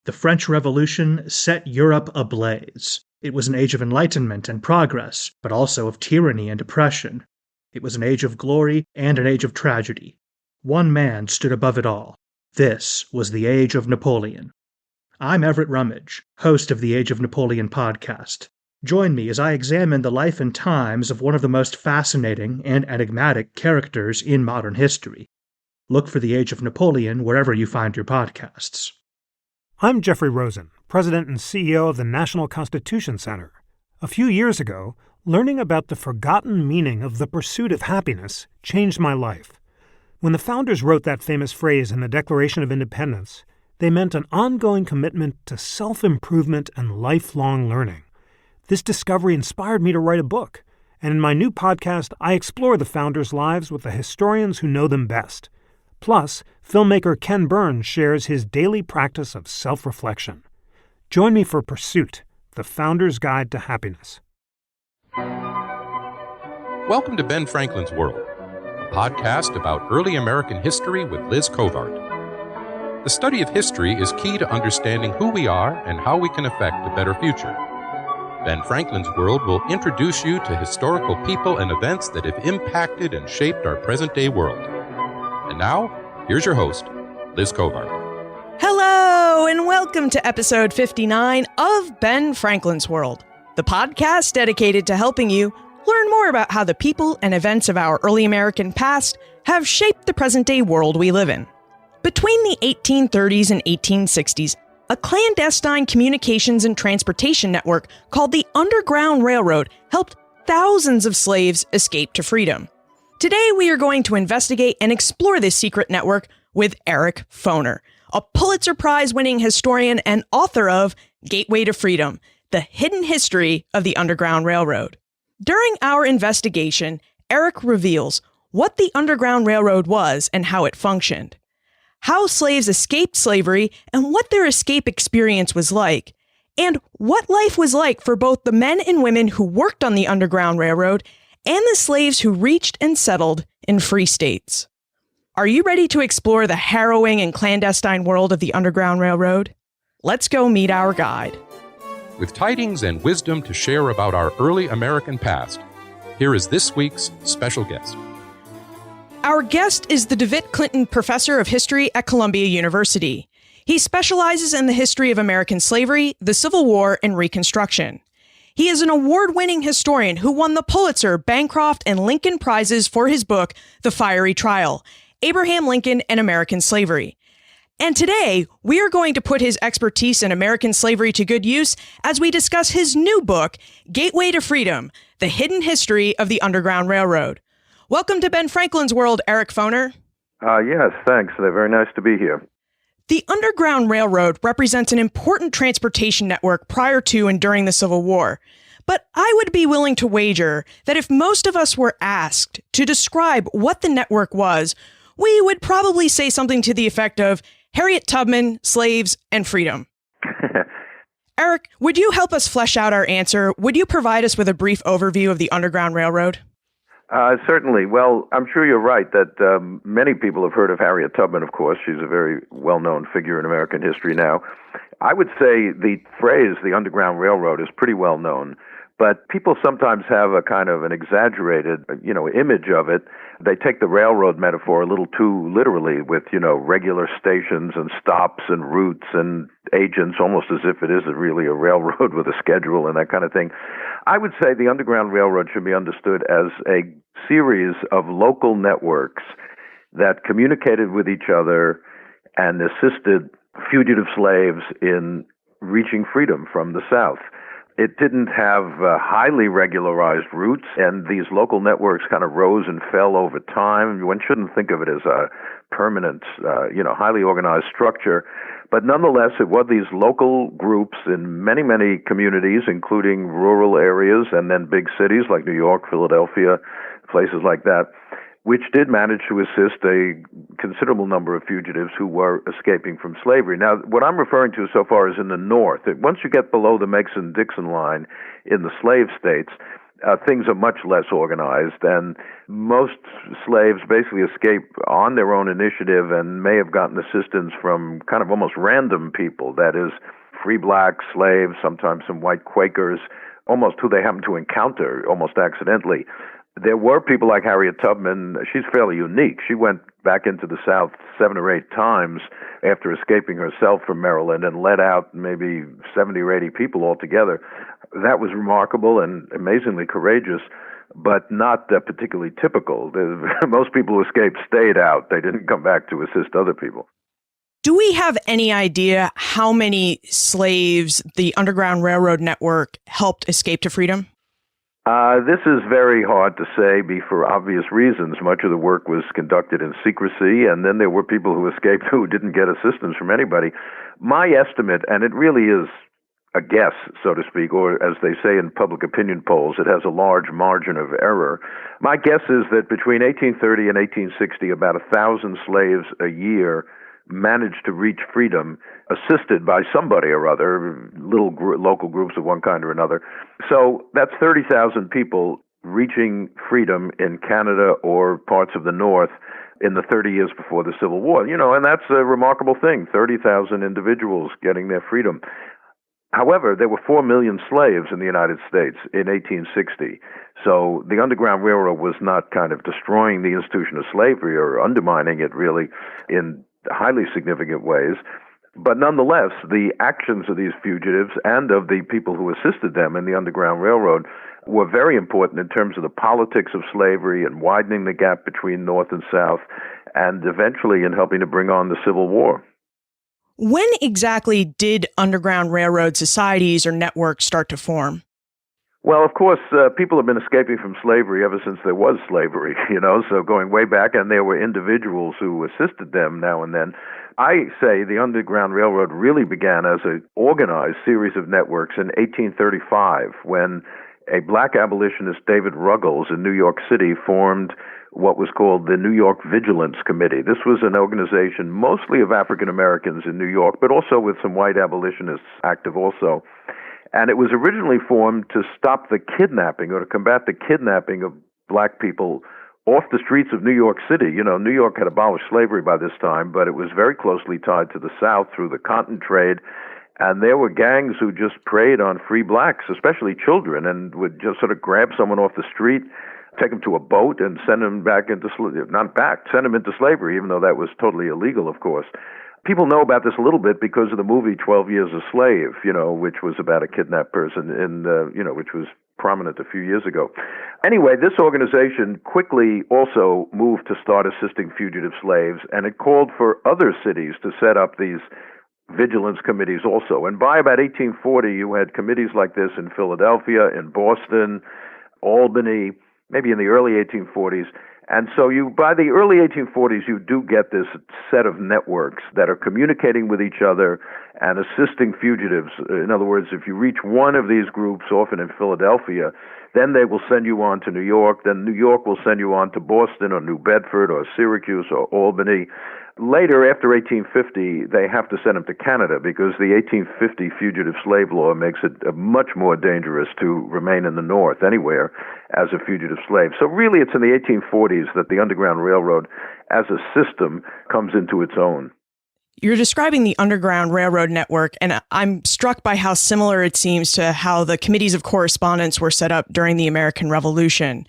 The French Revolution set Europe ablaze. It was an age of enlightenment and progress, but also of tyranny and oppression. It was an age of glory and an age of tragedy. One man stood above it all. This was the Age of Napoleon. I'm Everett Rummage, host of the Age of Napoleon podcast. Join me as I examine the life and times of one of the most fascinating and enigmatic characters in modern history. Look for the Age of Napoleon wherever you find your podcasts. I'm Jeffrey Rosen, President and CEO of the National Constitution Center. A few years ago, learning about the forgotten meaning of the pursuit of happiness changed my life. When the founders wrote that famous phrase in the Declaration of Independence, they meant an ongoing commitment to self-improvement and lifelong learning. This discovery inspired me to write a book, and in my new podcast, I explore the founders' lives with the historians who know them best. Plus, filmmaker Ken Burns shares his daily practice of self-reflection. Join me for Pursuit, the Founder's Guide to Happiness. Welcome to Ben Franklin's World, a podcast about early American history with Liz Covart. The study of history is key to understanding who we are and how we can affect a better future. Ben Franklin's World will introduce you to historical people and events that have impacted and shaped our present-day world. And now, here's your host, Liz Covart. Hello, and welcome to episode 59 of Ben Franklin's World, the podcast dedicated to helping you learn more about how the people and events of our early American past have shaped the present-day world we live in. Between the 1830s and 1860s, a clandestine communications and transportation network called the Underground Railroad helped thousands of slaves escape to freedom. Today, we are going to investigate and explore this secret network with Eric Foner, a Pulitzer Prize-winning historian and author of Gateway to Freedom, The Hidden History of the Underground Railroad. During our investigation, Eric reveals what the Underground Railroad was and how it functioned, how slaves escaped slavery and what their escape experience was like, and what life was like for both the men and women who worked on the Underground Railroad and the slaves who reached and settled in free states. Are you ready to explore the harrowing and clandestine world of the Underground Railroad? Let's go meet our guide. With tidings and wisdom to share about our early American past, here is this week's special guest. Our guest is the DeWitt Clinton Professor of History at Columbia University. He specializes in the history of American slavery, the Civil War, and Reconstruction. He is an award-winning historian who won the Pulitzer, Bancroft, and Lincoln Prizes for his book, The Fiery Trial, Abraham Lincoln and American Slavery. And today, we are going to put his expertise in American slavery to good use as we discuss his new book, Gateway to Freedom, The Hidden History of the Underground Railroad. Welcome to Ben Franklin's World, Eric Foner. Yes, thanks. They're very nice to be here. The Underground Railroad represents an important transportation network prior to and during the Civil War. But I would be willing to wager that if most of us were asked to describe what the network was, we would probably say something to the effect of Harriet Tubman, slaves, and freedom. Eric, would you help us flesh out our answer? Would you provide us with a brief overview of the Underground Railroad? Certainly. Well, I'm sure you're right that many people have heard of Harriet Tubman, of course. She's a very well-known figure in American history now. I would say the phrase, the Underground Railroad, is pretty well known, but people sometimes have a kind of an exaggerated, image of it. They take the railroad metaphor a little too literally with, regular stations and stops and routes and agents, almost as if it isn't really a railroad with a schedule and that kind of thing. I would say the Underground Railroad should be understood as a series of local networks that communicated with each other and assisted fugitive slaves in reaching freedom from the South. It didn't have highly regularized routes, and these local networks kind of rose and fell over time. One shouldn't think of it as a permanent, highly organized structure. But nonetheless, it was these local groups in many, many communities, including rural areas and then big cities like New York, Philadelphia, places like that, which did manage to assist a considerable number of fugitives who were escaping from slavery. Now, what I'm referring to so far is in the North. Once you get below the Mason-Dixon line in the slave states, things are much less organized, and most slaves basically escape on their own initiative and may have gotten assistance from kind of almost random people, that is, free black slaves, sometimes some white Quakers, almost who they happen to encounter almost accidentally. There were people like Harriet Tubman. She's fairly unique. She went back into the South 7 or 8 times after escaping herself from Maryland and led out maybe 70 or 80 people altogether. That was remarkable and amazingly courageous, but not particularly typical. Most people who escaped stayed out. They didn't come back to assist other people. Do we have any idea how many slaves the Underground Railroad network helped escape to freedom? This is very hard to say for obvious reasons. Much of the work was conducted in secrecy, and then there were people who escaped who didn't get assistance from anybody. My estimate, and it really is a guess, so to speak, or as they say in public opinion polls, it has a large margin of error. My guess is that between 1830 and 1860, about 1,000 slaves a year managed to reach freedom, assisted by somebody or other, local groups of one kind or another. So that's 30,000 people reaching freedom in Canada or parts of the North in the 30 years before the Civil War. And that's a remarkable thing, 30,000 individuals getting their freedom. However, there were 4 million slaves in the United States in 1860. So the Underground Railroad was not kind of destroying the institution of slavery or undermining it really in highly significant ways. But nonetheless, the actions of these fugitives and of the people who assisted them in the Underground Railroad were very important in terms of the politics of slavery and widening the gap between North and South, and eventually in helping to bring on the Civil War. When exactly did Underground Railroad societies or networks start to form? Well, of course, people have been escaping from slavery ever since there was slavery, so going way back, and there were individuals who assisted them now and then. I say the Underground Railroad really began as an organized series of networks in 1835 when a black abolitionist, David Ruggles, in New York City formed what was called the New York Vigilance Committee. This was an organization mostly of African Americans in New York, but also with some white abolitionists active also. And it was originally formed to stop the kidnapping or to combat the kidnapping of black people off the streets of New York City. New York had abolished slavery by this time, but it was very closely tied to the South through the cotton trade. And there were gangs who just preyed on free blacks, especially children, and would just sort of grab someone off the street, take them to a boat, and send them back into send them into slavery, even though that was totally illegal, of course. People know about this a little bit because of the movie 12 Years a Slave, which was about a kidnapped person which was prominent a few years ago. Anyway, this organization quickly also moved to start assisting fugitive slaves, and it called for other cities to set up these vigilance committees also. And by about 1840, you had committees like this in Philadelphia, in Boston, Albany, maybe in the early 1840s. And so by the early 1840s, you do get this set of networks that are communicating with each other and assisting fugitives. In other words, if you reach one of these groups, often in Philadelphia, then they will send you on to New York. Then New York will send you on to Boston or New Bedford or Syracuse or Albany. Later, after 1850, they have to send them to Canada because the 1850 fugitive slave law makes it much more dangerous to remain in the North anywhere as a fugitive slave. So really, it's in the 1840s that the Underground Railroad as a system comes into its own. You're describing the Underground Railroad network, and I'm struck by how similar it seems to how the committees of correspondence were set up during the American Revolution.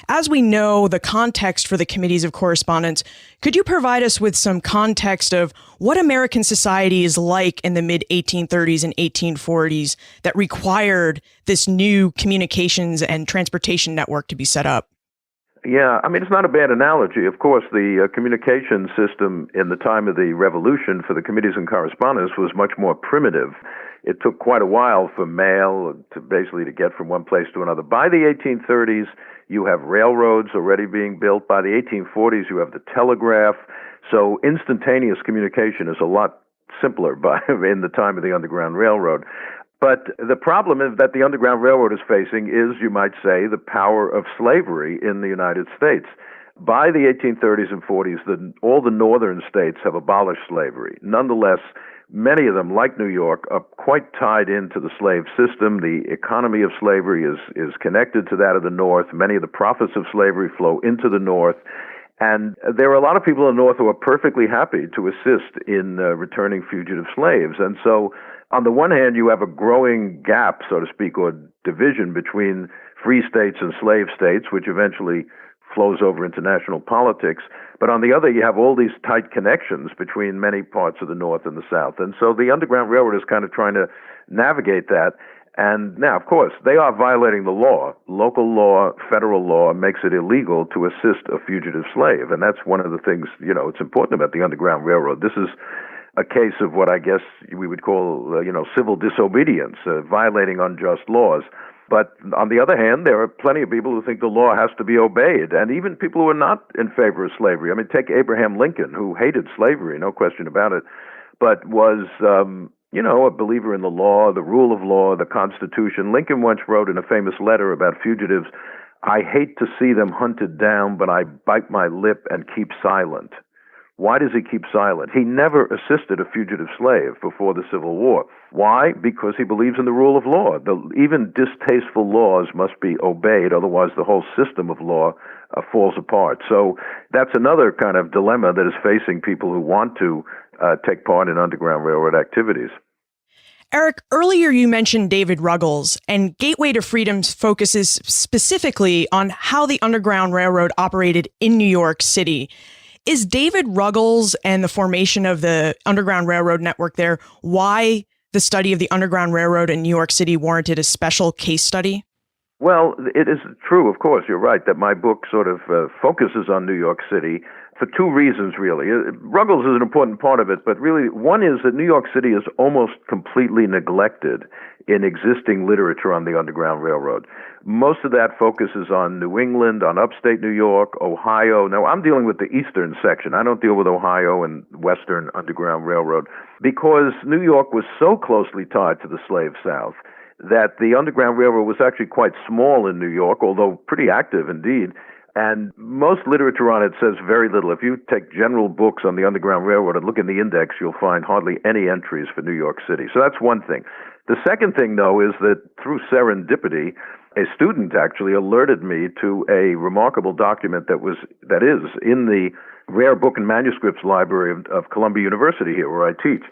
As we know the context for the committees of correspondence, could you provide us with some context of what American society is like in the mid-1830s and 1840s that required this new communications and transportation network to be set up? Yeah, it's not a bad analogy. Of course, the communication system in the time of the Revolution for the committees and correspondence was much more primitive. It took quite a while for mail to get from one place to another. By the 1830s, you have railroads already being built. By the 1840s, you have the telegraph. So instantaneous communication is a lot simpler in the time of the Underground Railroad. But the problem is that the Underground Railroad is facing is, you might say, the power of slavery in the United States. By the 1830s and 40s, all the northern states have abolished slavery. Nonetheless, Many of them, like New York, are quite tied into the slave system. The economy of slavery is connected to that of the North. Many of the profits of slavery flow into the North. And there are a lot of people in the North who are perfectly happy to assist in returning fugitive slaves. And so, on the one hand, you have a growing gap, so to speak, or division between free states and slave states, which eventually flows over into national politics. But on the other, you have all these tight connections between many parts of the North and the South. And so the Underground Railroad is kind of trying to navigate that. And now, of course, they are violating the law. Local law, federal law makes it illegal to assist a fugitive slave. And that's one of the things, it's important about the Underground Railroad. This is a case of what I guess we would call, civil disobedience, violating unjust laws. But on the other hand, there are plenty of people who think the law has to be obeyed, and even people who are not in favor of slavery. I mean, take Abraham Lincoln, who hated slavery, no question about it, but was, a believer in the law, the rule of law, the Constitution. Lincoln once wrote in a famous letter about fugitives, "I hate to see them hunted down, but I bite my lip and keep silent." Why does he keep silent? He never assisted a fugitive slave before the Civil War. Why? Because he believes in the rule of law. Even distasteful laws must be obeyed, otherwise the whole system of law falls apart. So that's another kind of dilemma that is facing people who want to take part in Underground Railroad activities. Eric, earlier you mentioned David Ruggles, and Gateway to Freedom focuses specifically on how the Underground Railroad operated in New York City. Is David Ruggles and the formation of the Underground Railroad network there why the study of the Underground Railroad in New York City warranted a special case study? Well, it is true, of course, you're right, that my book sort of focuses on New York City for two reasons, really. Ruggles is an important part of it, but really one is that New York City is almost completely neglected in existing literature on the Underground Railroad. Most of that focuses on New England, on upstate New York, Ohio. Now, I'm dealing with the eastern section. I don't deal with Ohio and Western Underground Railroad because New York was so closely tied to the slave South that the Underground Railroad was actually quite small in New York, although pretty active indeed. And most literature on it says very little. If you take general books on the Underground Railroad and look in the index, you'll find hardly any entries for New York City. So that's one thing. The second thing, though, is that through serendipity, a student actually alerted me to a remarkable document that is in the Rare Book and Manuscripts Library of Columbia University here, where I teach,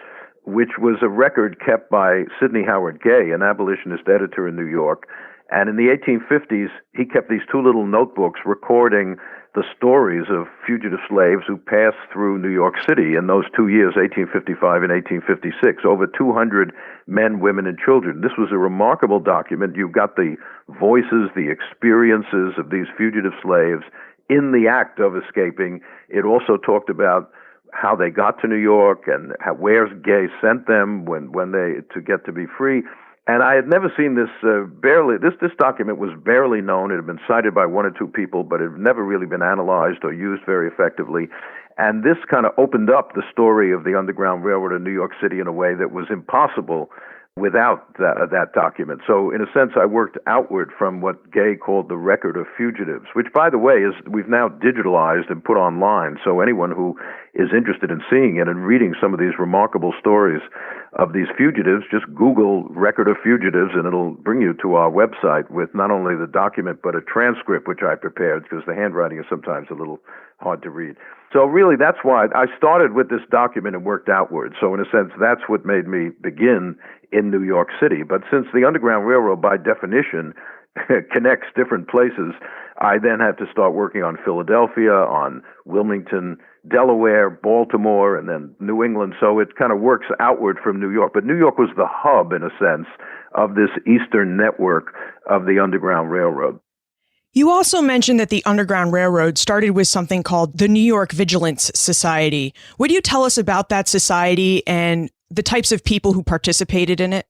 which was a record kept by Sidney Howard Gay, an abolitionist editor in New York. And in the 1850s, he kept these two little notebooks recording the stories of fugitive slaves who passed through New York City in those 2 years, 1855 and 1856, over 200 men, women, and children. This was a remarkable document. You've got the voices, the experiences of these fugitive slaves in the act of escaping. It also talked about how they got to New York and where Gay sent them when they to get to be free. And I had never seen this this document was barely known. It had been cited by one or two people, but it had never really been analyzed or used very effectively. And this kind of opened up the story of the Underground Railroad in New York City in a way that was impossible without that document. So in a sense, I worked outward from what Gay called the record of fugitives, which, by the way, we've now digitalized and put online. So anyone who is interested in seeing it and reading some of these remarkable stories of these fugitives, just Google record of fugitives and it'll bring you to our website with not only the document, but a transcript, which I prepared because the handwriting is sometimes a little hard to read. So really, that's why I started with this document and worked outward. So in a sense, that's what made me begin in New York City. But since the Underground Railroad, by definition, connects different places, I then had to start working on Philadelphia, on Wilmington, Delaware, Baltimore, and then New England. So it kind of works outward from New York. But New York was the hub, in a sense, of this eastern network of the Underground Railroad. You also mentioned that the Underground Railroad started with something called the New York Vigilance Society. Would you tell us about that society and the types of people who participated in it?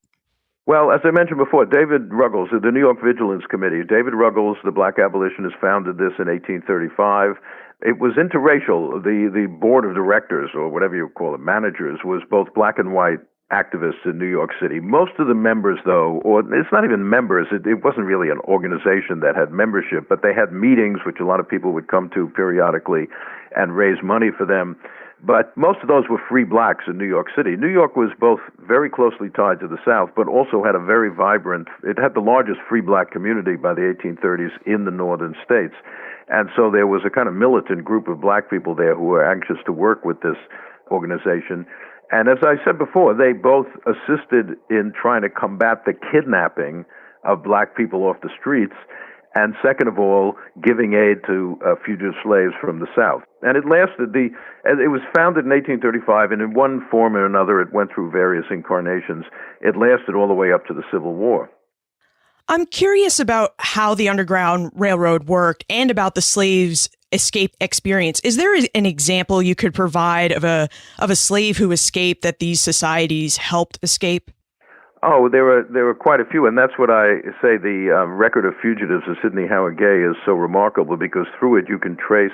Well, as I mentioned before, David Ruggles, the New York Vigilance Committee, David Ruggles, the black abolitionist, founded this in 1835. It was interracial. The board of directors, or whatever you call it, managers, was both black and white activists in New York City. Most of the members, though, or it's not even members, it wasn't really an organization that had membership, but they had meetings, which a lot of people would come to periodically and raise money for them. But most of those were free blacks in New York City. New York was both very closely tied to the South, but also had a very vibrant, it had the largest free black community by the 1830s in the northern states. And so there was a kind of militant group of black people there who were anxious to work with this organization. And as I said before, they both assisted in trying to combat the kidnapping of black people off the streets, and second of all, giving aid to fugitive slaves from the South. And it lasted, it was founded in 1835, and in one form or another, it went through various incarnations. It lasted all the way up to the Civil War. I'm curious about how the Underground Railroad worked and about the slaves' escape experience. Is there an example you could provide of a slave who escaped that these societies helped escape? Oh, there were quite a few, and that's what I say. The record of fugitives of Sidney Howard Gay is so remarkable because through it you can trace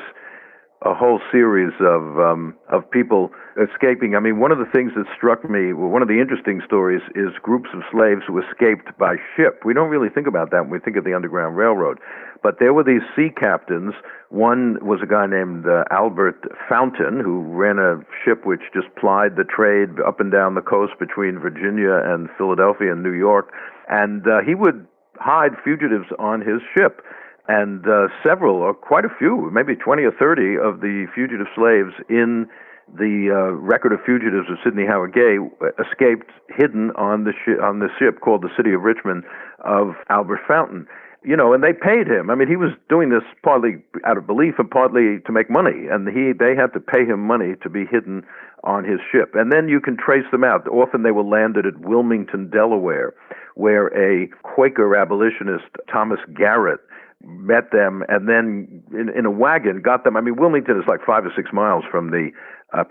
a whole series of people escaping. I mean, one of the things that struck me, well, one of the interesting stories is groups of slaves who escaped by ship. We don't really think about that when we think of the Underground Railroad. But there were these sea captains. One was a guy named Albert Fountain, who ran a ship which just plied the trade up and down the coast between Virginia and Philadelphia and New York. And he would hide fugitives on his ship. And several, or quite a few, maybe 20 or 30 of the fugitive slaves in the record of fugitives of Sidney Howard Gay escaped hidden on the ship called the City of Richmond of Albert Fountain. You know, and they paid him. I mean, he was doing this partly out of belief and partly to make money. And they had to pay him money to be hidden on his ship. And then you can trace them out. Often they were landed at Wilmington, Delaware, where a Quaker abolitionist, Thomas Garrett, met them and then in a wagon got them. I mean, Wilmington is like 5 or 6 miles from the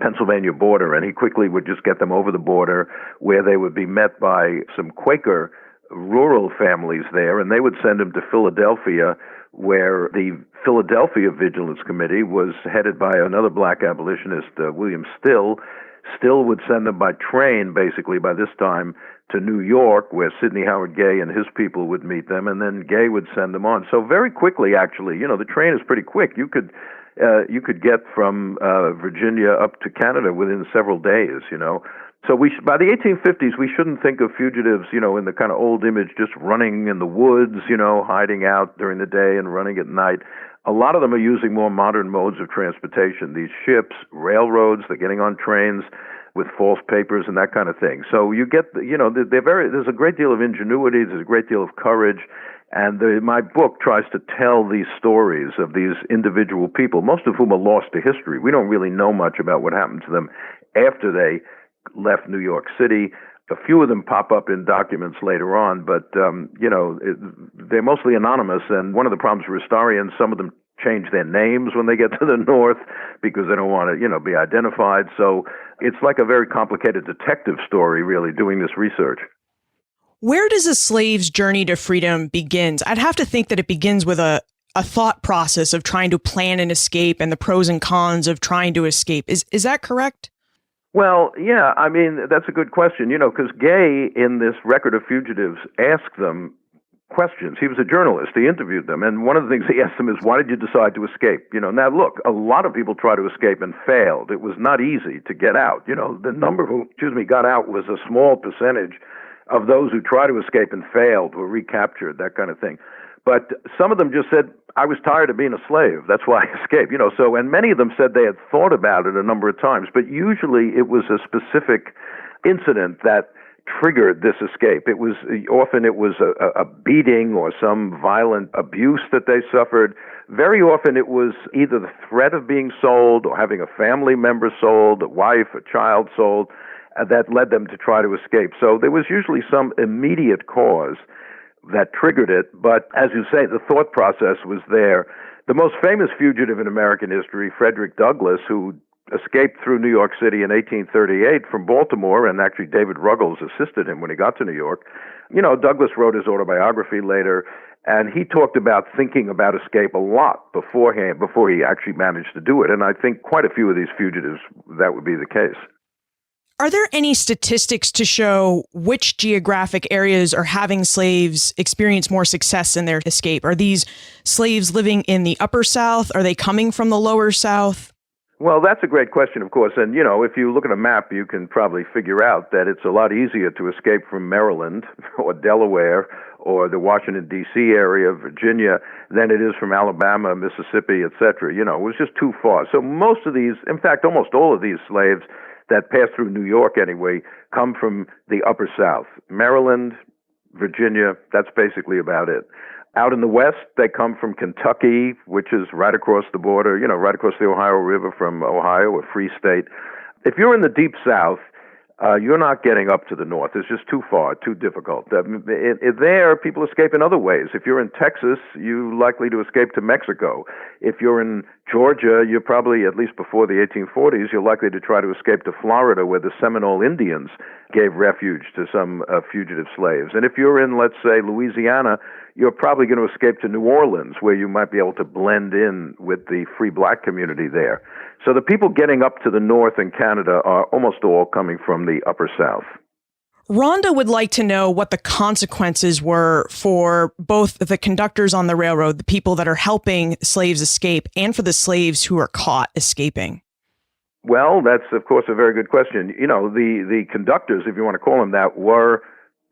Pennsylvania border, and he quickly would just get them over the border where they would be met by some Quaker rural families there, and they would send them to Philadelphia, where the Philadelphia Vigilance Committee was headed by another black abolitionist, William Still. Still would send them by train, basically, by this time, to New York, where Sidney Howard Gay and his people would meet them, and then Gay would send them on. So very quickly, actually, you know, the train is pretty quick. You could get from Virginia up to Canada within several days, you know. So by the 1850s, we shouldn't think of fugitives, you know, in the kind of old image, just running in the woods, you know, hiding out during the day and running at night. A lot of them are using more modern modes of transportation. These ships, railroads, they're getting on trains with false papers and that kind of thing. So you get, you know, there's a great deal of ingenuity, there's a great deal of courage. And my book tries to tell these stories of these individual people, most of whom are lost to history. We don't really know much about what happened to them after they left New York City. A few of them pop up in documents later on, but, you know, they're mostly anonymous. And one of the problems for historians, some of them change their names when they get to the North because they don't want to, you know, be identified. So it's like a very complicated detective story, really, doing this research. Where does a slave's journey to freedom begins? I'd have to think that it begins with a thought process of trying to plan an escape and the pros and cons of trying to escape. Is that correct? Well, yeah, I mean, that's a good question, you know, because Gay, in this record of fugitives, asked them questions. He was a journalist. He interviewed them. And one of the things he asked them is, why did you decide to escape? You know, now, look, a lot of people try to escape and failed. It was not easy to get out. You know, the number who, got out was a small percentage of those who try to escape and failed, were recaptured, that kind of thing. But some of them just said, I was tired of being a slave. That's why I escaped. You know, so, and many of them said they had thought about it a number of times, but usually it was a specific incident that triggered this escape. It was often a beating or some violent abuse that they suffered. Very often it was either the threat of being sold or having a family member sold, a wife, a child sold, that led them to try to escape. So there was usually some immediate cause that triggered it. But as you say, the thought process was there. The most famous fugitive in American history, Frederick Douglass, who escaped through New York City in 1838 from Baltimore, and actually David Ruggles assisted him when he got to New York. You know, Douglass wrote his autobiography later, and he talked about thinking about escape a lot beforehand, before he actually managed to do it. And I think quite a few of these fugitives, that would be the case. Are there any statistics to show which geographic areas are having slaves experience more success in their escape? Are these slaves living in the upper South? Are they coming from the lower South? Well, that's a great question, of course. And, if you look at a map, you can probably figure out that it's a lot easier to escape from Maryland or Delaware or the Washington, D.C. area, Virginia, than it is from Alabama, Mississippi, et cetera. It was just too far. So most of these, in fact, almost all of these slaves that pass through New York anyway, come from the upper South. Maryland, Virginia, that's basically about it. Out in the West, they come from Kentucky, which is right across the border, right across the Ohio River from Ohio, a free state. If you're in the deep South, you're not getting up to the north. It's just too far, too difficult. There, people escape in other ways. If you're in Texas, you're likely to escape to Mexico. If you're in Georgia, you're probably, at least before the 1840s, you're likely to try to escape to Florida, where the Seminole Indians gave refuge to some fugitive slaves. And if you're in, let's say, Louisiana, you're probably going to escape to New Orleans, where you might be able to blend in with the free black community there. So the people getting up to the north in Canada are almost all coming from the upper South. Rhonda would like to know what the consequences were for both the conductors on the railroad, the people that are helping slaves escape, and for the slaves who are caught escaping. Well, that's, of course, a very good question. The conductors, if you want to call them that, were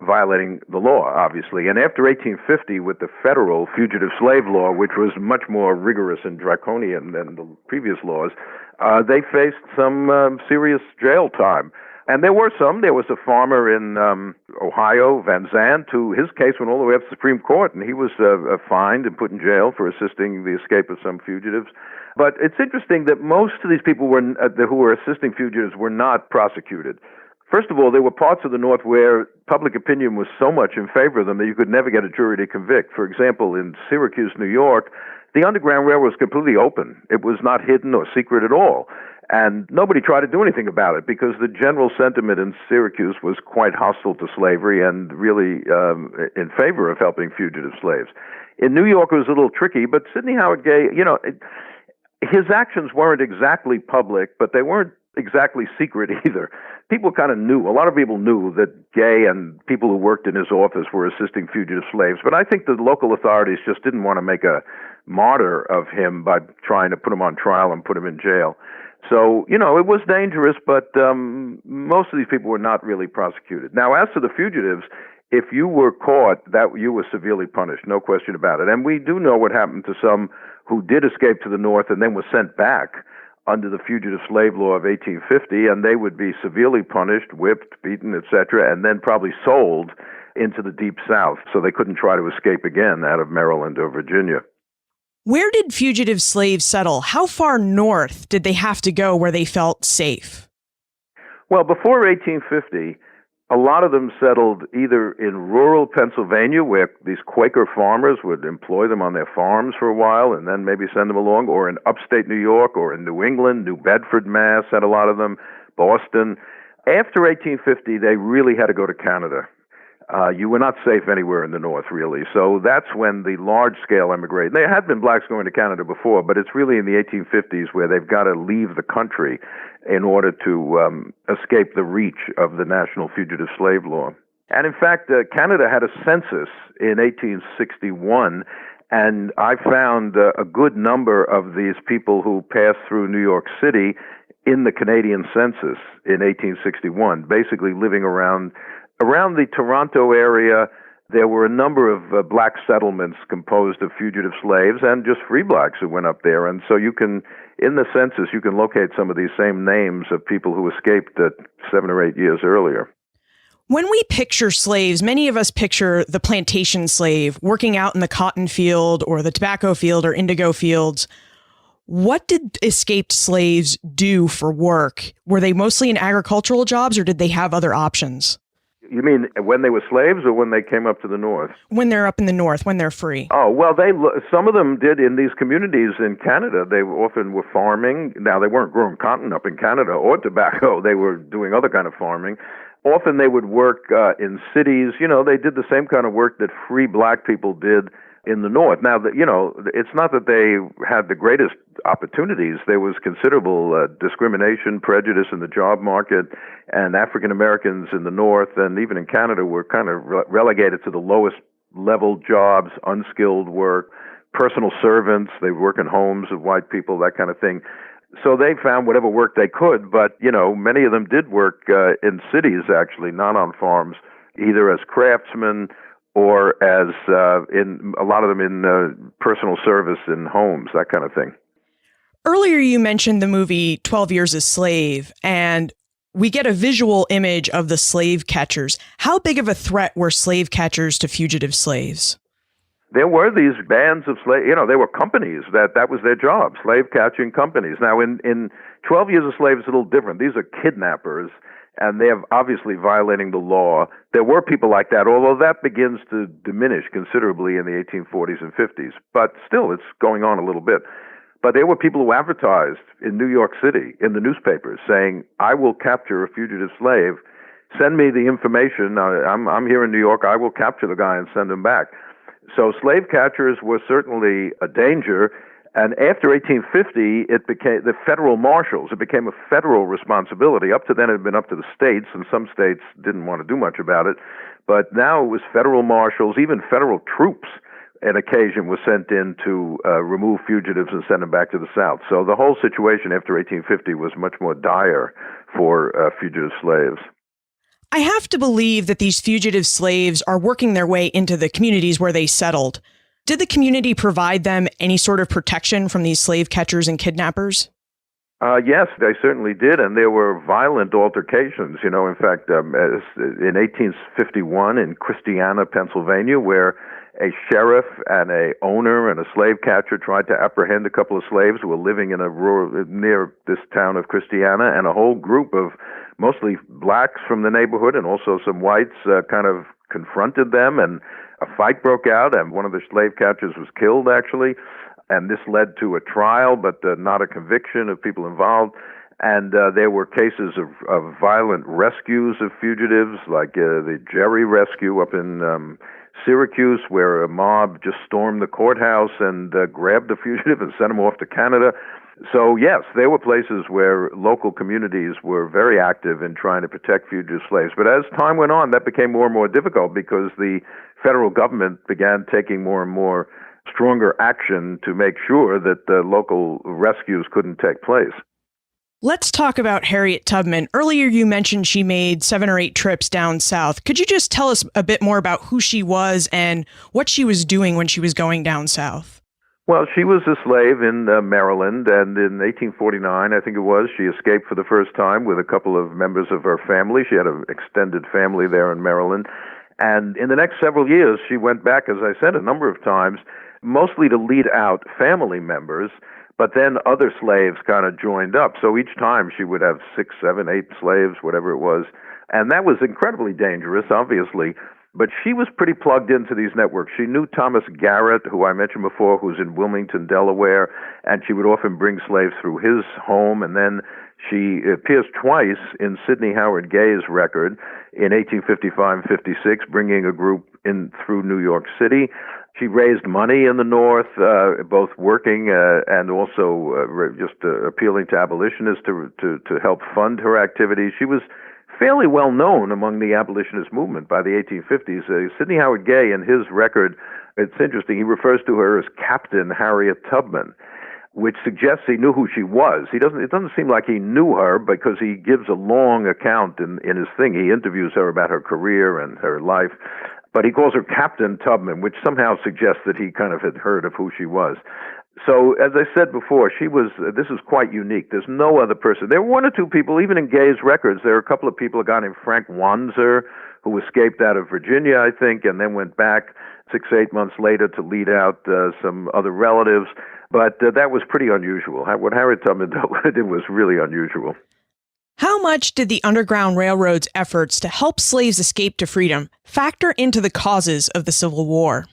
violating the law, obviously. And after 1850, with the federal fugitive slave law, which was much more rigorous and draconian than the previous laws, they faced some serious jail time. And there were some. There was a farmer in Ohio, Van Zandt, who his case went all the way up to the Supreme Court, and he was fined and put in jail for assisting the escape of some fugitives. But it's interesting that most of these people who were assisting fugitives were not prosecuted. First of all, there were parts of the North where public opinion was so much in favor of them that you could never get a jury to convict. For example, in Syracuse, New York, the Underground Railroad was completely open. It was not hidden or secret at all. And nobody tried to do anything about it because the general sentiment in Syracuse was quite hostile to slavery and really in favor of helping fugitive slaves. In New York, it was a little tricky, but Sidney Howard Gay, his actions weren't exactly public, but they weren't exactly secret either. People kind of knew, a lot of people knew that Gay and people who worked in his office were assisting fugitive slaves, but I think the local authorities just didn't want to make a martyr of him by trying to put him on trial and put him in jail. So, it was dangerous, but most of these people were not really prosecuted. Now, as to the fugitives, if you were caught, that you were severely punished, no question about it. And we do know what happened to some who did escape to the north and then were sent back under the Fugitive Slave Law of 1850, and they would be severely punished, whipped, beaten, etc., and then probably sold into the Deep South, so they couldn't try to escape again out of Maryland or Virginia. Where did fugitive slaves settle? How far north did they have to go where they felt safe? Well, before 1850, a lot of them settled either in rural Pennsylvania, where these Quaker farmers would employ them on their farms for a while and then maybe send them along, or in upstate New York, or in New England. New Bedford, Mass. had a lot of them, Boston. After 1850, they really had to go to Canada. You were not safe anywhere in the North, really. So that's when the large-scale immigration. There had been blacks going to Canada before, but it's really in the 1850s where they've got to leave the country in order to escape the reach of the National Fugitive Slave Law. And in fact, Canada had a census in 1861, and I found a good number of these people who passed through New York City in the Canadian census in 1861, basically living around the Toronto area. There were a number of black settlements composed of fugitive slaves and just free blacks who went up there. And so you can, in the census, you can locate some of these same names of people who escaped 7 or 8 years earlier. When we picture slaves, many of us picture the plantation slave working out in the cotton field or the tobacco field or indigo fields. What did escaped slaves do for work? Were they mostly in agricultural jobs, or did they have other options? You mean when they were slaves or when they came up to the North? When they're up in the North, when they're free. Oh, well, some of them did in these communities in Canada. They often were farming. Now, they weren't growing cotton up in Canada or tobacco. They were doing other kind of farming. Often they would work in cities. They did the same kind of work that free black people did in the North. Now, it's not that they had the greatest opportunities. There was considerable discrimination, prejudice in the job market, and African Americans in the North and even in Canada were kind of relegated to the lowest level jobs, unskilled work, personal servants. They work in homes of white people, that kind of thing. So they found whatever work they could, but, many of them did work in cities, actually, not on farms, either as craftsmen or as, in a lot of them in personal service in homes, that kind of thing. Earlier, you mentioned the movie 12 Years a Slave, and we get a visual image of the slave catchers. How big of a threat were slave catchers to fugitive slaves? There were these bands of slaves, they were companies that was their job, slave-catching companies. Now, in 12 Years a Slave, it's a little different. These are kidnappers, and they're obviously violating the law. There were people like that, although that begins to diminish considerably in the 1840s and 50s. But still, it's going on a little bit. But there were people who advertised in New York City, in the newspapers, saying, I will capture a fugitive slave. Send me the information. I'm here in New York. I will capture the guy and send him back. So slave catchers were certainly a danger, and after 1850, it became the federal marshals. It became a federal responsibility. Up to then, it had been up to the states, and some states didn't want to do much about it. But now it was federal marshals, even federal troops, an occasion was sent in to remove fugitives and send them back to the South. So the whole situation after 1850 was much more dire for fugitive slaves. I have to believe that these fugitive slaves are working their way into the communities where they settled. Did the community provide them any sort of protection from these slave catchers and kidnappers? Yes, they certainly did, and there were violent altercations. In fact, in 1851 in Christiana, Pennsylvania, where a sheriff and a owner and a slave catcher tried to apprehend a couple of slaves who were living in near this town of Christiana, and a whole group of mostly blacks from the neighborhood and also some whites kind of confronted them, and a fight broke out, and one of the slave catchers was killed, actually. And this led to a trial, but not a conviction of people involved. And there were cases of violent rescues of fugitives, like the Jerry rescue up in Syracuse, where a mob just stormed the courthouse and grabbed the fugitive and sent him off to Canada. So, yes, there were places where local communities were very active in trying to protect fugitive slaves. But as time went on, that became more and more difficult because the federal government began taking more and more stronger action to make sure that the local rescues couldn't take place. Let's talk about Harriet Tubman. Earlier, you mentioned she made 7 or 8 trips down south. Could you just tell us a bit more about who she was and what she was doing when she was going down south? Well, she was a slave in Maryland, and in 1849, I think it was, she escaped for the first time with a couple of members of her family. She had an extended family there in Maryland. And in the next several years, she went back, as I said, a number of times, mostly to lead out family members, but then other slaves kind of joined up. So each time she would have 6, 7, 8 slaves, whatever it was. And that was incredibly dangerous, obviously. But she was pretty plugged into these networks. She knew Thomas Garrett, who I mentioned before, who's in Wilmington, Delaware, and she would often bring slaves through his home. And then she appears twice in Sidney Howard Gay's record in 1855 and 56, bringing a group in through New York City. She raised money in the North, both working and also just appealing to abolitionists to help fund her activities. She was fairly well known among the abolitionist movement by the 1850s. Sidney Howard Gay, in his record, it's interesting, he refers to her as Captain Harriet Tubman, which suggests he knew who she was. It doesn't seem like he knew her because he gives a long account in his thing. He interviews her about her career and her life, but he calls her Captain Tubman, which somehow suggests that he kind of had heard of who she was. So, as I said before, this is quite unique. There's no other person. There were 1 or 2 people, even in Gay's records, there are a couple of people, a guy named Frank Wanzer, who escaped out of Virginia, I think, and then went back 6, 8 months later to lead out some other relatives. But that was pretty unusual. What Harriet Tubman did was really unusual. How much did the Underground Railroad's efforts to help slaves escape to freedom factor into the causes of the Civil War?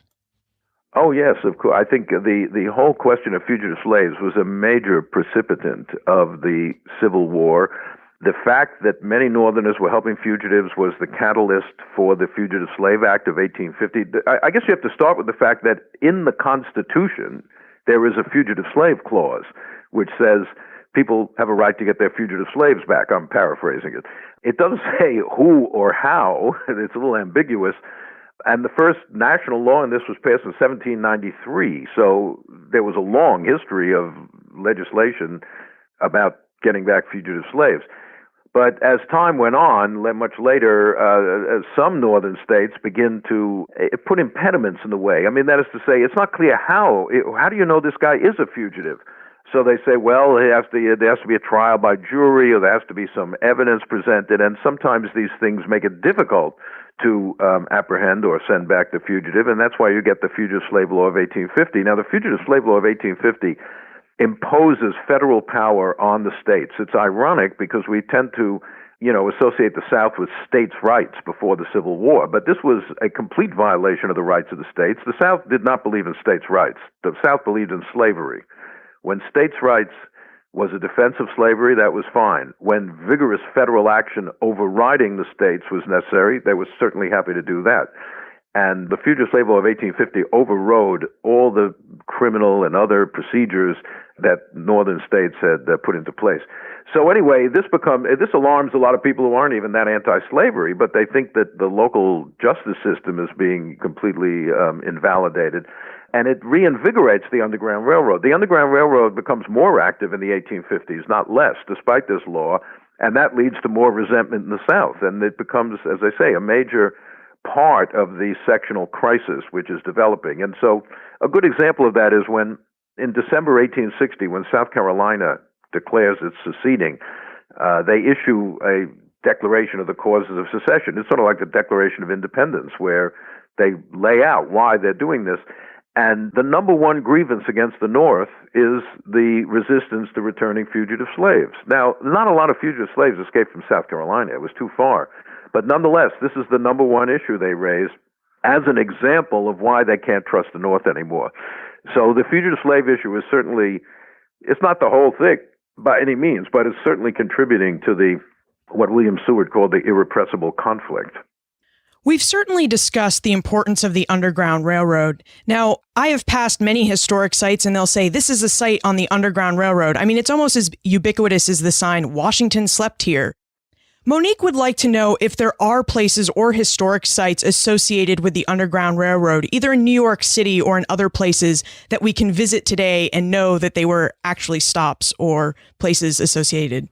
Oh, yes, of course. I think the whole question of fugitive slaves was a major precipitant of the Civil War. The fact that many Northerners were helping fugitives was the catalyst for the Fugitive Slave Act of 1850. I guess you have to start with the fact that in the Constitution, there is a fugitive slave clause, which says people have a right to get their fugitive slaves back. I'm paraphrasing it. It doesn't say who or how. It's a little ambiguous. And the first national law in this was passed in 1793. So there was a long history of legislation about getting back fugitive slaves. But as time went on, much later, some northern states begin to put impediments in the way. I mean, that is to say, it's not clear how. How do you know this guy is a fugitive? So they say, well, there has to be a trial by jury, or there has to be some evidence presented, and sometimes these things make it difficult to apprehend or send back the fugitive, and that's why you get the Fugitive Slave Law of 1850. Now, the Fugitive Slave Law of 1850 imposes federal power on the states. It's ironic because we tend to, associate the South with states' rights before the Civil War, but this was a complete violation of the rights of the states. The South did not believe in states' rights. The South believed in slavery. When states' rights was a defense of slavery, that was fine. When vigorous federal action overriding the states was necessary, they were certainly happy to do that. And the Fugitive Slave Law of 1850 overrode all the criminal and other procedures that northern states had put into place. So anyway, this alarms a lot of people who aren't even that anti-slavery, but they think that the local justice system is being completely invalidated. And it reinvigorates the Underground Railroad. The Underground Railroad becomes more active in the 1850s, not less, despite this law, and that leads to more resentment in the South. And it becomes, as I say, a major part of the sectional crisis which is developing. And so a good example of that is when, in December 1860, when South Carolina declares it's seceding, they issue a declaration of the causes of secession. It's sort of like the Declaration of Independence, where they lay out why they're doing this. And the number one grievance against the North is the resistance to returning fugitive slaves. Now, not a lot of fugitive slaves escaped from South Carolina. It was too far. But nonetheless, this is the number one issue they raise as an example of why they can't trust the North anymore. So the fugitive slave issue is certainly, it's not the whole thing by any means, but it's certainly contributing to what William Seward called the irrepressible conflict. We've certainly discussed the importance of the Underground Railroad. Now, I have passed many historic sites and they'll say, this is a site on the Underground Railroad. I mean, it's almost as ubiquitous as the sign, Washington slept here. Monique would like to know if there are places or historic sites associated with the Underground Railroad, either in New York City or in other places that we can visit today and know that they were actually stops or places associated.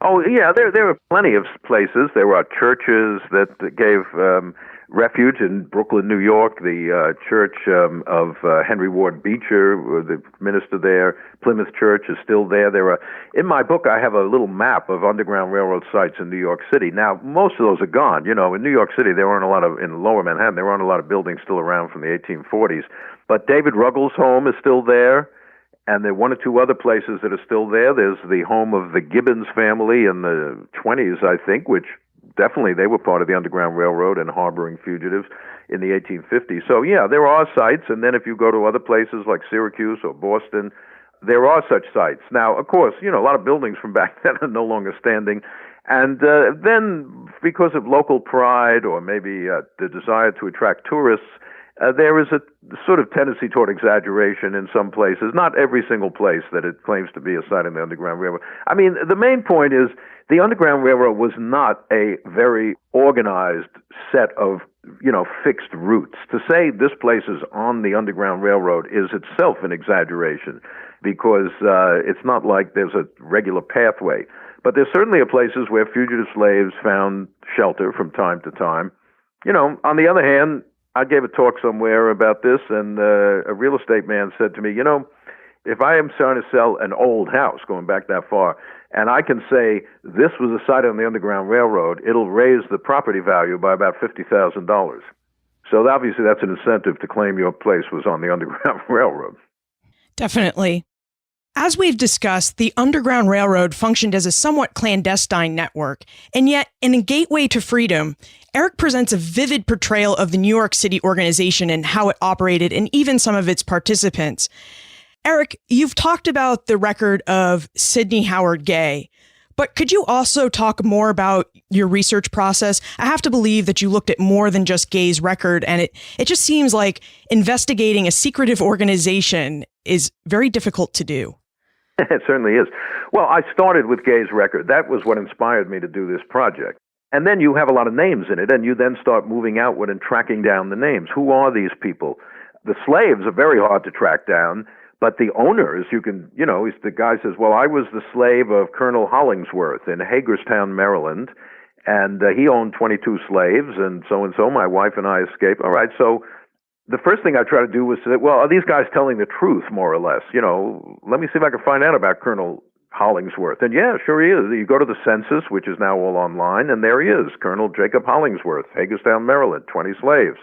Oh, yeah, there are plenty of places. There are churches that gave refuge in Brooklyn, New York, the church of Henry Ward Beecher, the minister there. Plymouth Church is still there. In my book, I have a little map of Underground Railroad sites in New York City. Now, most of those are gone. In New York City, in Lower Manhattan, there aren't a lot of buildings still around from the 1840s. But David Ruggles' home is still there. And there are one or two other places that are still there. There's the home of the Gibbons family in the 20s, I think, which definitely they were part of the Underground Railroad and harboring fugitives in the 1850s. So, yeah, there are sites. And then if you go to other places like Syracuse or Boston, there are such sites. Now, of course, a lot of buildings from back then are no longer standing. And then because of local pride or maybe the desire to attract tourists, there is a sort of tendency toward exaggeration in some places, not every single place that it claims to be a site in the Underground Railroad. I mean, the main point is the Underground Railroad was not a very organized set of, fixed routes. To say this place is on the Underground Railroad is itself an exaggeration because it's not like there's a regular pathway. But there certainly are places where fugitive slaves found shelter from time to time. On the other hand, I gave a talk somewhere about this, and a real estate man said to me, if I am trying to sell an old house, going back that far, and I can say this was a site on the Underground Railroad, it'll raise the property value by about $50,000. So obviously that's an incentive to claim your place was on the Underground Railroad. Definitely. As we've discussed, the Underground Railroad functioned as a somewhat clandestine network, and yet in a gateway to freedom, Eric presents a vivid portrayal of the New York City organization and how it operated and even some of its participants. Eric, you've talked about the record of Sidney Howard Gay, But could you also talk more about your research process? I have to believe that you looked at more than just Gay's record, and it just seems like investigating a secretive organization is very difficult to do. It certainly is. Well, I started with Gay's record. That was what inspired me to do this project. And then you have a lot of names in it, and you then start moving outward and tracking down the names. Who are these people? The slaves are very hard to track down, but the owners, the guy says, well, I was the slave of Colonel Hollingsworth in Hagerstown, Maryland, and he owned 22 slaves, and so, my wife and I escaped. All right, so the first thing I try to do was say, well, are these guys telling the truth, more or less? Let me see if I can find out about Colonel Hollingsworth. And yeah, sure he is. You go to the census, which is now all online, and there he is, Colonel Jacob Hollingsworth, Hagerstown, Maryland, 20 slaves.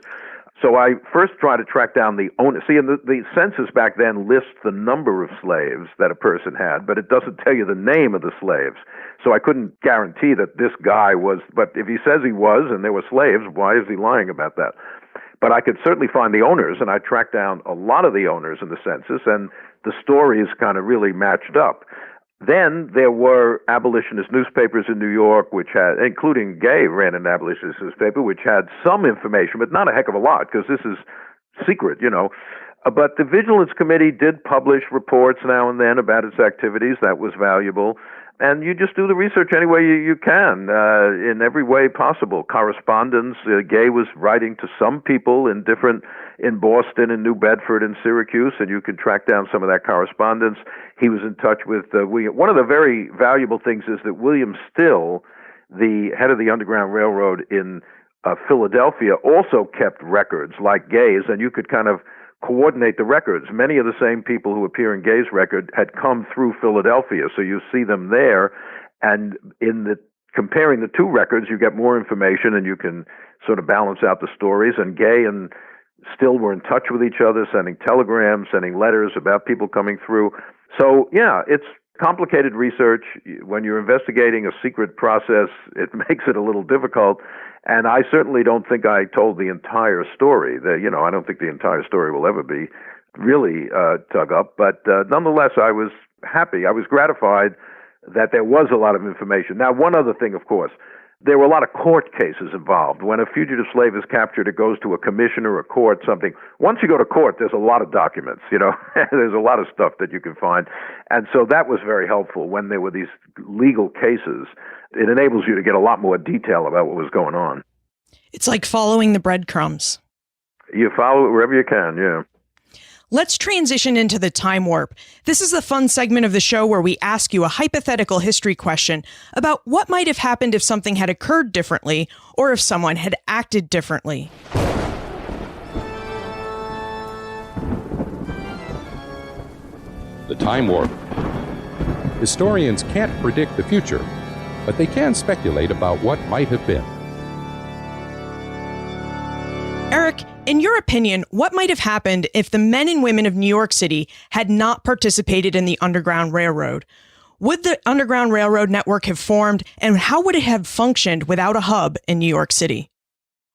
So I first try to track down the owner. See, and the census back then lists the number of slaves that a person had, but it doesn't tell you the name of the slaves. So I couldn't guarantee that this guy was, but if he says he was and there were slaves, why is he lying about that? But I could certainly find the owners, and I tracked down a lot of the owners in the census, and the stories kind of really matched up. Then there were abolitionist newspapers in New York, which had, including Gay ran an abolitionist newspaper, which had some information, but not a heck of a lot, because this is secret, But the Vigilance Committee did publish reports now and then about its activities. That was valuable. And you just do the research any way you can, in every way possible. Correspondence. Gay was writing to some people in Boston and New Bedford and Syracuse, and you can track down some of that correspondence. He was in touch with William. One of the very valuable things is that William Still, the head of the Underground Railroad in Philadelphia, also kept records like Gay's, and you could kind of coordinate the records. Many of the same people who appear in Gay's record had come through Philadelphia, so you see them there, and comparing the two records, you get more information, and you can sort of balance out the stories. And Gay and Still were in touch with each other, sending telegrams, sending letters about people coming through. So, yeah, it's complicated research. When you're investigating a secret process, it makes it a little difficult. And I certainly don't think I told the entire story. I don't think the entire story will ever be really dug up. But nonetheless, I was happy. I was gratified that there was a lot of information. Now, one other thing, of course, there were a lot of court cases involved. When a fugitive slave is captured, it goes to a commissioner, a court, something. Once you go to court, there's a lot of documents, There's a lot of stuff that you can find. And so that was very helpful when there were these legal cases. It enables you to get a lot more detail about what was going on. It's like following the breadcrumbs. You follow it wherever you can, yeah. Let's transition into the time warp. This is the fun segment of the show where we ask you a hypothetical history question about what might have happened if something had occurred differently or if someone had acted differently. The time warp. Historians can't predict the future, but they can speculate about what might have been. Eric, in your opinion, what might have happened if the men and women of New York City had not participated in the Underground Railroad? Would the Underground Railroad network have formed, and how would it have functioned without a hub in New York City?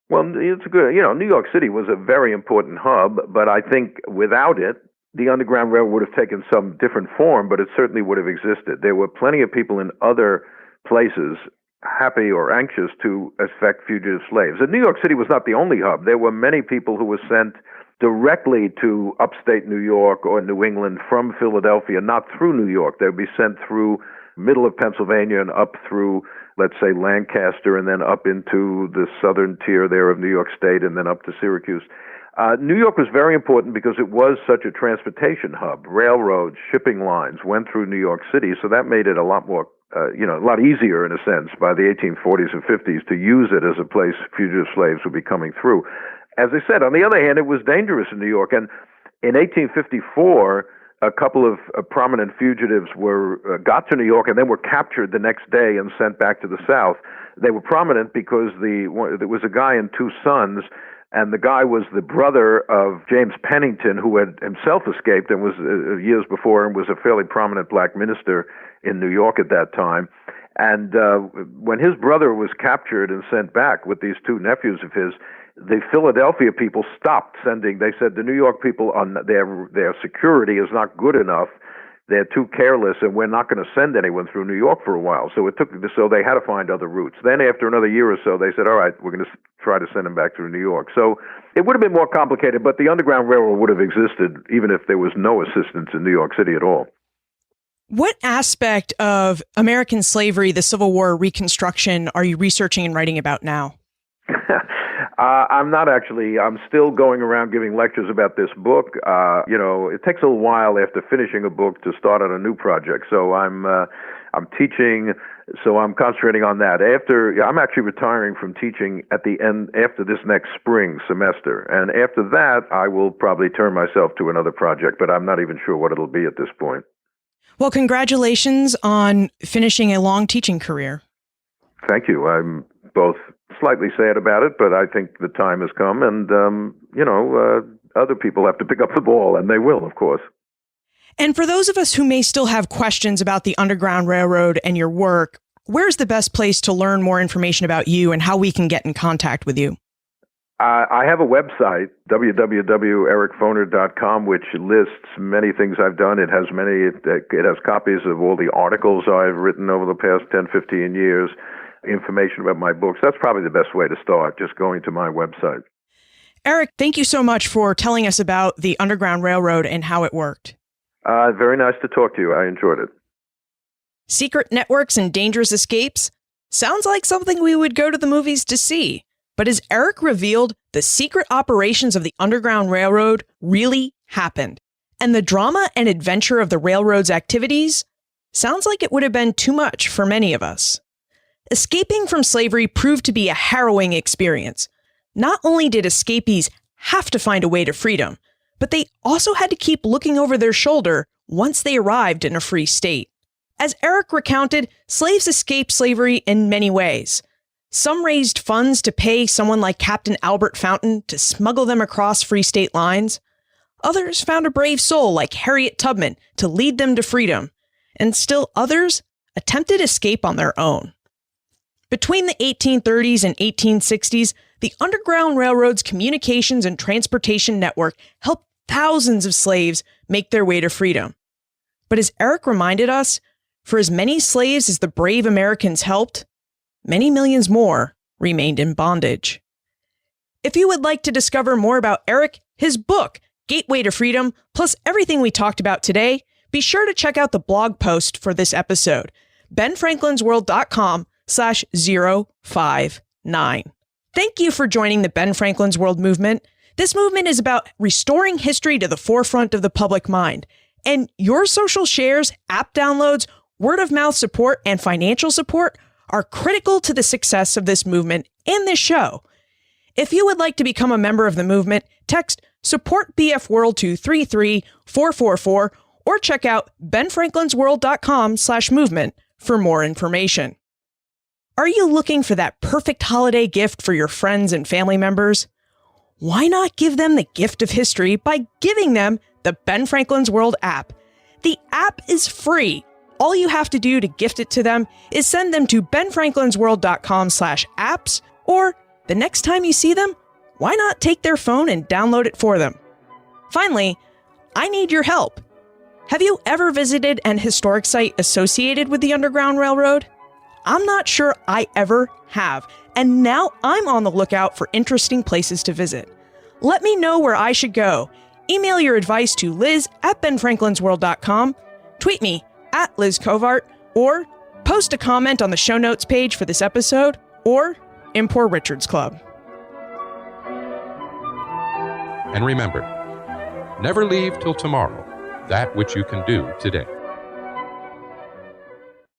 Well, it's good. New York City was a very important hub, but I think without it, the Underground Railroad would have taken some different form, but it certainly would have existed. There were plenty of people in other places happy or anxious to affect fugitive slaves. And New York City was not the only hub. There were many people who were sent directly to upstate New York or New England from Philadelphia, not through New York. They would be sent through middle of Pennsylvania and up through, let's say, Lancaster, and then up into the southern tier there of New York State, and then up to Syracuse. New York was very important because it was such a transportation hub. Railroads, shipping lines went through New York City, so that made it a lot more a lot easier in a sense by the 1840s and 50s to use it as a place fugitive slaves would be coming through. As I said, on the other hand, it was dangerous in New York. And in 1854, a couple of prominent fugitives got to New York and then were captured the next day and sent back to the South. They were prominent because there was a guy and two sons, and the guy was the brother of James Pennington, who had himself escaped and was years before and was a fairly prominent black minister in New York at that time. And when his brother was captured and sent back with these two nephews of his, the Philadelphia people stopped sending. They said the New York people, their security is not good enough. they're too careless, and we're not going to send anyone through New York for a while. So so they had to find other routes. Then after another year or so, they said, all right, we're going to try to send them back through New York. So it would have been more complicated, but the Underground Railroad would have existed even if there was no assistance in New York City at all. What aspect of American slavery, the Civil War, Reconstruction are you researching and writing about now? I'm not actually. I'm still going around giving lectures about this book. It takes a little while after finishing a book to start on a new project. So I'm teaching. So I'm concentrating on that. I'm actually retiring from teaching at the end after this next spring semester, and after that, I will probably turn myself to another project. But I'm not even sure what it'll be at this point. Well, congratulations on finishing a long teaching career. Thank you. I'm both slightly sad about it, but I think the time has come, and other people have to pick up the ball, and they will, of course. And for those of us who may still have questions about the Underground Railroad and your work, where's the best place to learn more information about you and how we can get in contact with you? I have a website, www.ericfoner.com, which lists many things I've done. It has copies of all the articles I've written over the past 10, 15 years. Information about my books. That's probably the best way to start, just going to my website. Eric, thank you so much for telling us about the Underground Railroad and how it worked. Very nice to talk to you. I enjoyed it. Secret networks and dangerous escapes? Sounds like something we would go to the movies to see. But as Eric revealed, the secret operations of the Underground Railroad really happened. And the drama and adventure of the railroad's activities? Sounds like it would have been too much for many of us. Escaping from slavery proved to be a harrowing experience. Not only did escapees have to find a way to freedom, but they also had to keep looking over their shoulder once they arrived in a free state. As Eric recounted, slaves escaped slavery in many ways. Some raised funds to pay someone like Captain Albert Fountain to smuggle them across free state lines. Others found a brave soul like Harriet Tubman to lead them to freedom. And still others attempted escape on their own. Between the 1830s and 1860s, the Underground Railroad's communications and transportation network helped thousands of slaves make their way to freedom. But as Eric reminded us, for as many slaves as the brave Americans helped, many millions more remained in bondage. If you would like to discover more about Eric, his book, Gateway to Freedom, plus everything we talked about today, be sure to check out the blog post for this episode, benfranklinsworld.com/059. Thank you for joining the Ben Franklin's World movement. This movement is about restoring history to the forefront of the public mind. And your social shares, app downloads, word of mouth support, and financial support are critical to the success of this movement and this show. If you would like to become a member of the movement, text Support BF World to 33444 or check out benfranklinsworld.com/movement for more information. Are you looking for that perfect holiday gift for your friends and family members? Why not give them the gift of history by giving them the Ben Franklin's World app? The app is free. All you have to do to gift it to them is send them to benfranklinsworld.com/apps, or the next time you see them, why not take their phone and download it for them? Finally, I need your help. Have you ever visited an historic site associated with the Underground Railroad? I'm not sure I ever have, and now I'm on the lookout for interesting places to visit. Let me know where I should go. Email your advice to liz@benfranklinsworld.com, tweet me @LizCovart, or post a comment on the show notes page for this episode, or in Poor Richard's Club. And remember, never leave till tomorrow that which you can do today.